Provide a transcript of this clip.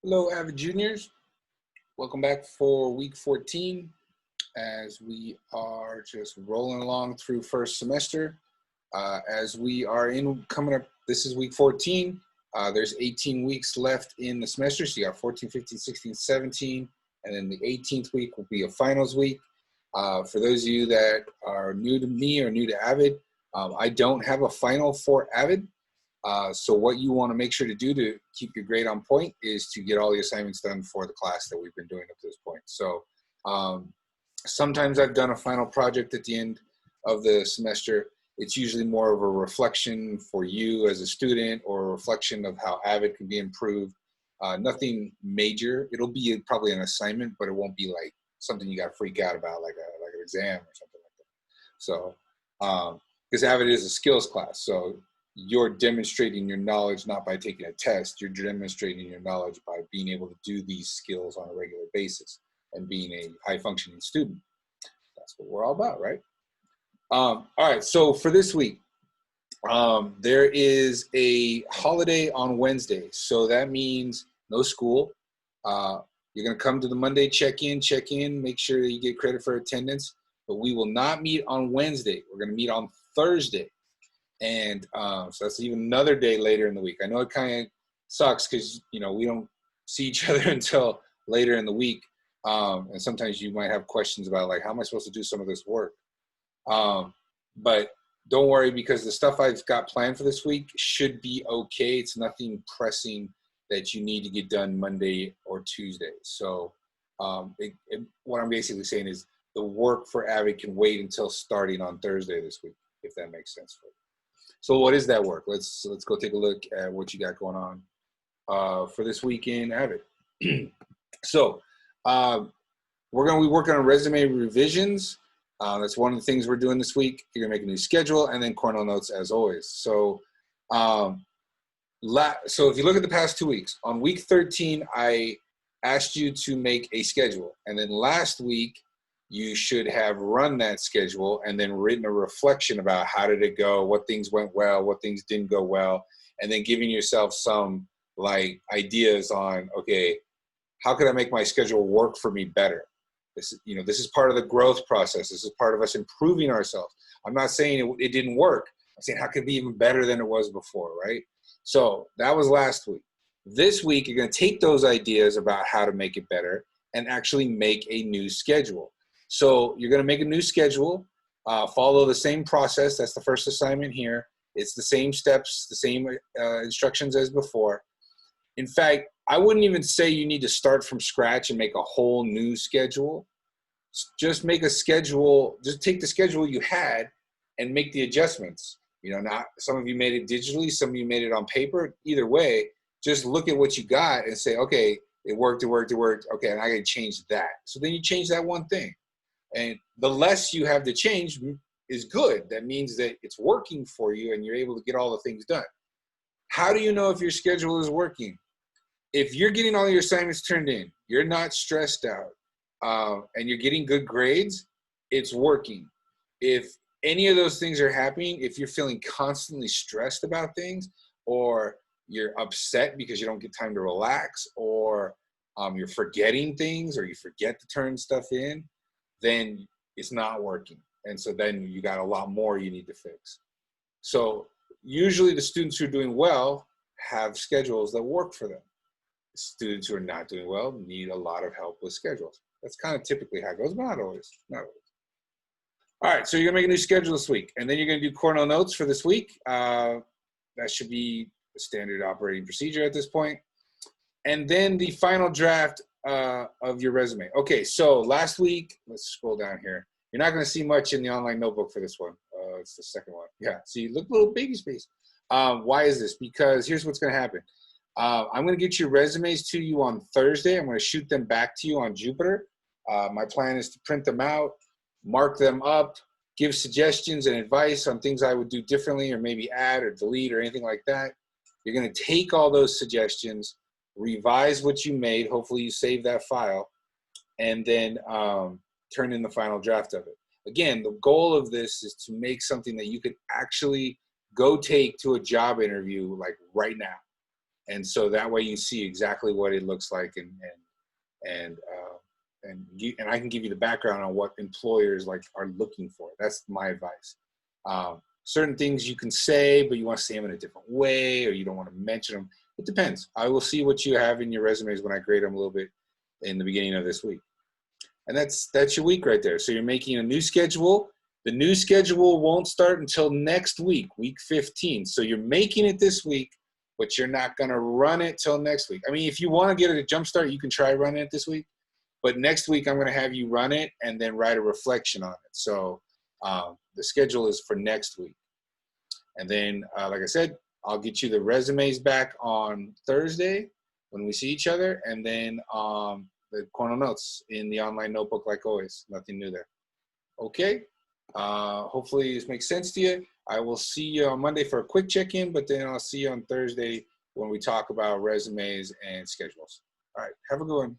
Hello, AVID juniors. Welcome back for week 14 as we are just rolling along through first semester. As we are coming up, this is week 14. There's 18 weeks left in the semester. So you got 14, 15, 16, 17, and then the 18th week will be a finals week. For those of you that are new to me or new to AVID, I don't have a final for AVID. So what you want to make sure to do to keep your grade on point is to get all the assignments done for the class that we've been doing up to this point. So sometimes I've done a final project at the end of the semester. It's usually more of a reflection for you as a student or a reflection of how AVID can be improved. Nothing major. It'll be probably an assignment, but it won't be like something you got to freak out about, like an exam or something like that. So because AVID is a skills class, so you're demonstrating your knowledge not by taking a test. You're demonstrating your knowledge by being able to do these skills on a regular basis and being a high-functioning student. That's what we're all about, right? All right, so for this week, there is a holiday on Wednesday. So that means no school. You're going to come to the Monday check-in, make sure that you get credit for attendance. But we will not meet on Wednesday. We're going to meet on Thursday. And so that's even another day later in the week. I know it kind of sucks because, you know, we don't see each other until later in the week. And sometimes you might have questions about, like, how am I supposed to do some of this work? But don't worry, because the stuff I've got planned for this week should be okay. It's nothing pressing that you need to get done Monday or Tuesday. So what I'm basically saying is the work for AVID can wait until starting on Thursday this week, if that makes sense for you. So what is that work? Let's go take a look at what you got going on for this week in AVID. So we're going to be working on resume revisions. That's one of the things we're doing this week. You're going to make a new schedule and then Cornell notes as always. So so if you look at the past 2 weeks, on week 13, I asked you to make a schedule. And then last week, you should have run that schedule and then written a reflection about how did it go, what things went well, what things didn't go well, and then giving yourself some like ideas on, okay, how could I make my schedule work for me better? This is part of the growth process. This is part of us improving ourselves. I'm not saying it didn't work. I'm saying how could it be even better than it was before, right? So that was last week. This week, you're going to take those ideas about how to make it better and actually make a new schedule. So you're going to make a new schedule, follow the same process. That's the first assignment here. It's the same steps, the same instructions as before. In fact, I wouldn't even say you need to start from scratch and make a whole new schedule. Just make a schedule. Just take the schedule you had and make the adjustments. You know, not some of you made it digitally, some of you made it on paper. Either way, just look at what you got and say, okay, it worked. Okay, and I got to change that. So then you change that one thing. And the less you have to change is good. That means that it's working for you and you're able to get all the things done. How do you know if your schedule is working? If you're getting all your assignments turned in, you're not stressed out, and you're getting good grades, it's working. If any of those things are happening, if you're feeling constantly stressed about things, or you're upset because you don't get time to relax, or you're forgetting things, or you forget to turn stuff in, then it's not working. And so then you got a lot more you need to fix. So usually the students who are doing well have schedules that work for them. Students who are not doing well need a lot of help with schedules. That's kind of typically how it goes, but not always. Not always. All right, so you're gonna make a new schedule this week, and then you're gonna do Cornell notes for this week. That should be a standard operating procedure at this point. And then the final draft of your resume. Okay, so last week, let's scroll down here. You're not going to see much in the online notebook for this one. It's the second one. Yeah, see, look, little baby space. Why is this? Because here's what's going to happen. I'm going to get your resumes to you on Thursday. I'm going to shoot them back to you on Jupyter. My plan is to print them out, mark them up, give suggestions and advice on things I would do differently or maybe add or delete or anything like that. You're going to take all those suggestions, revise what you made, hopefully you save that file, and then turn in the final draft of it. Again, the goal of this is to make something that you could actually go take to a job interview like right now. And so that way you see exactly what it looks like, and I can give you the background on what employers like are looking for. That's my advice. Certain things you can say, but you want to say them in a different way, or you don't want to mention them. It depends. I will see what you have in your resumes when I grade them a little bit in the beginning of this week. And that's your week right there. So you're making a new schedule. The new schedule won't start until next week, week 15. So you're making it this week, but you're not going to run it till next week. I mean, if you want to get it a jump start, you can try running it this week. But next week, I'm going to have you run it and then write a reflection on it. So the schedule is for next week. And then, like I said, I'll get you the resumes back on Thursday when we see each other. And then the corner notes in the online notebook, like always. Nothing new there. Okay. Hopefully this makes sense to you. I will see you on Monday for a quick check-in, but then I'll see you on Thursday when we talk about resumes and schedules. All right. Have a good one.